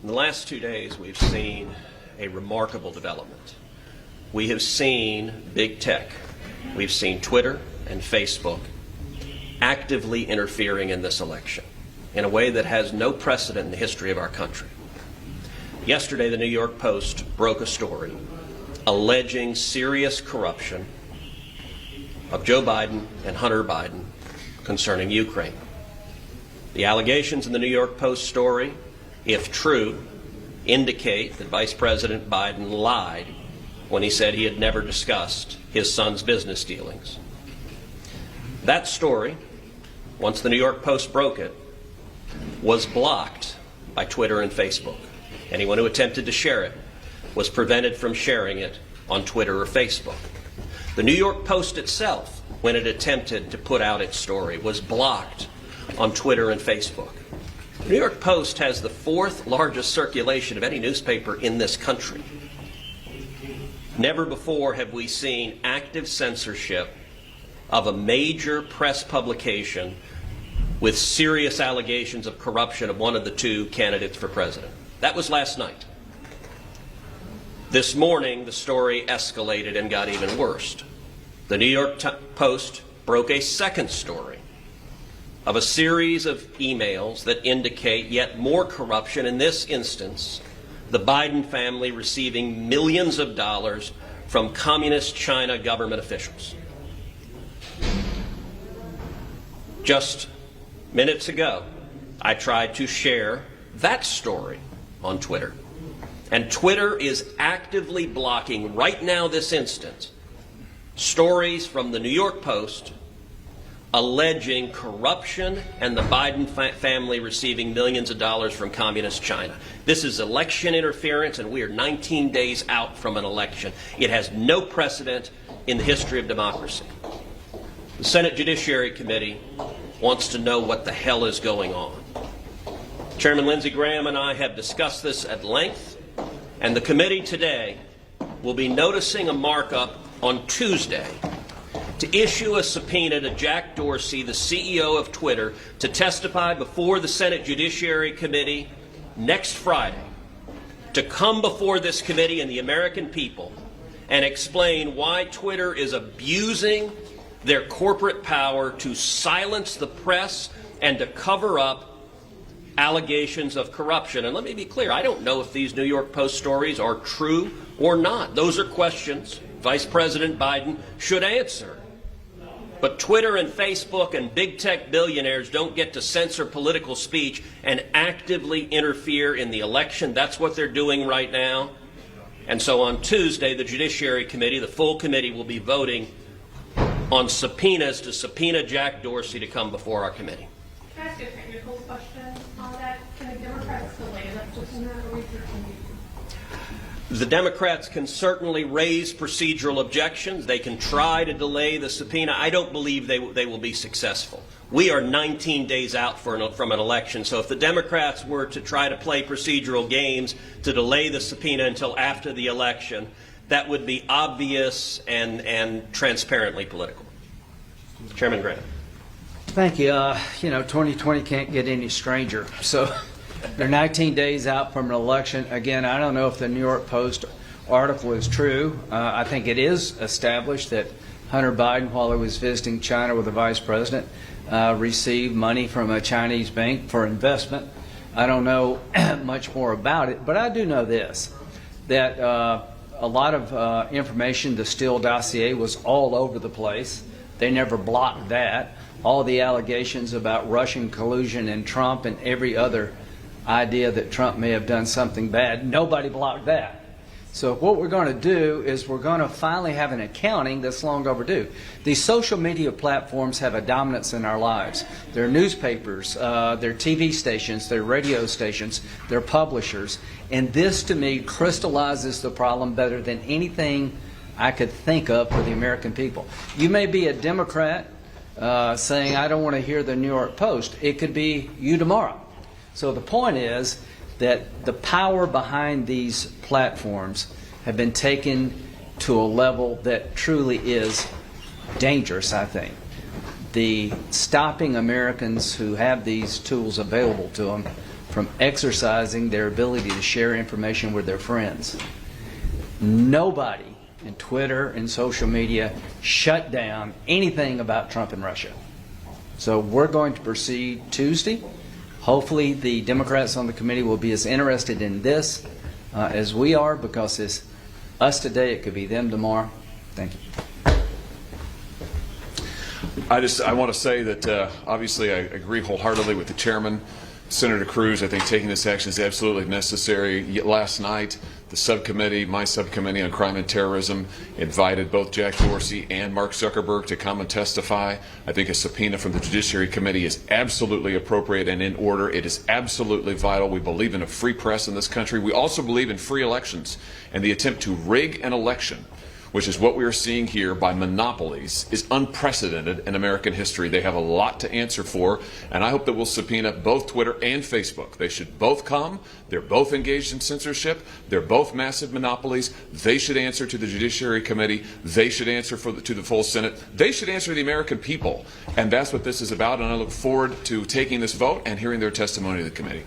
In the last 2 days, we've seen a remarkable development. We have seen big tech, we've seen Twitter and Facebook actively interfering in this election in a way that has no precedent in the history of our country. Yesterday, the New York Post broke a story alleging serious corruption of Joe Biden and Hunter Biden concerning Ukraine. The allegations in the New York Post story, if true, indicate that Vice President Biden lied when he said he had never discussed his son's business dealings. That story, once the New York Post broke it, was blocked by Twitter and Facebook. Anyone who attempted to share it was prevented from sharing it on Twitter or Facebook. The New York Post itself, when it attempted to put out its story, was blocked on Twitter and Facebook. The New York Post has the 4th largest circulation of any newspaper in this country. Never before have we seen active censorship of a major press publication with serious allegations of corruption of one of the 2 candidates for president. That was last night. This morning, the story escalated and got even worse. The New York Post broke a second story of a series of emails that indicate yet more corruption. In this instance, the Biden family receiving millions of dollars from communist China government officials. Just minutes ago, I tried to share that story on Twitter. And Twitter is actively blocking, right now, this instant, stories from the New York Post alleging corruption and the Biden family receiving millions of dollars from communist China. This is election interference, and we are 19 days out from an election. It has no precedent in the history of democracy. The Senate Judiciary Committee wants to know what the hell is going on. Chairman Lindsey Graham and I have discussed this at length, and the committee today will be noticing a markup on Tuesday to issue a subpoena to Jack Dorsey, the CEO of Twitter, to testify before the Senate Judiciary Committee next Friday, to come before this committee and the American people and explain why Twitter is abusing their corporate power to silence the press and to cover up allegations of corruption. And let me be clear, I don't know if these New York Post stories are true or not. Those are questions Vice President Biden should answer. But Twitter and Facebook and big tech billionaires don't get to censor political speech and actively interfere in the election. That's what they're doing right now. And so on Tuesday, the Judiciary Committee, the full committee, will be voting on subpoenas to subpoena Jack Dorsey to come before our committee. Can I ask you a technical question on that? Can the Democrats delay that subpoena, or is there any? The Democrats can certainly raise procedural objections. They can try to delay the subpoena. I don't believe they will be successful. We are 19 days out from an election, so if the Democrats were to try to play procedural games to delay the subpoena until after the election, that would be obvious and transparently political. Chairman Graham. Thank you. 2020 can't get any stranger. So they're 19 days out from an election. Again, I don't know if the New York Post article is true. I think it is established that Hunter Biden, while he was visiting China with the vice president, received money from a Chinese bank for investment. I don't know much more about it, but I do know this, that a lot of information, the Steele dossier, was all over the place. They never blocked that. All the allegations about Russian collusion and Trump and every other idea that Trump may have done something bad, nobody blocked that. So what we're going to do is we're going to finally have an accounting that's long overdue. These social media platforms have a dominance in our lives. They're newspapers, they're TV stations, they're radio stations, they're publishers. And this, to me, crystallizes the problem better than anything I could think of for the American people. You may be a Democrat saying, I don't want to hear the New York Post. It could be you tomorrow. So the point is that the power behind these platforms have been taken to a level that truly is dangerous, I think. The stopping Americans who have these tools available to them from exercising their ability to share information with their friends. Nobody in Twitter and social media shut down anything about Trump and Russia. So we're going to proceed Tuesday. Hopefully the Democrats on the committee will be as interested in this as we are, because it's us today, it could be them tomorrow. Thank you. I want to say that obviously I agree wholeheartedly with the chairman, Senator Cruz. I think taking this action is absolutely necessary. Yet last night, the subcommittee, my subcommittee on crime and terrorism, invited both Jack Dorsey and Mark Zuckerberg to come and testify. I think a subpoena from the Judiciary Committee is absolutely appropriate and in order. It is absolutely vital. We believe in a free press in this country. We also believe in free elections, and the attempt to rig an election, which is what we are seeing here by monopolies, is unprecedented in American history. They have a lot to answer for, and I hope that we'll subpoena both Twitter and Facebook. They should both come. They're both engaged in censorship. They're both massive monopolies. They should answer to the Judiciary Committee. They should answer to the full Senate. They should answer to the American people, and that's what this is about, and I look forward to taking this vote and hearing their testimony to the committee.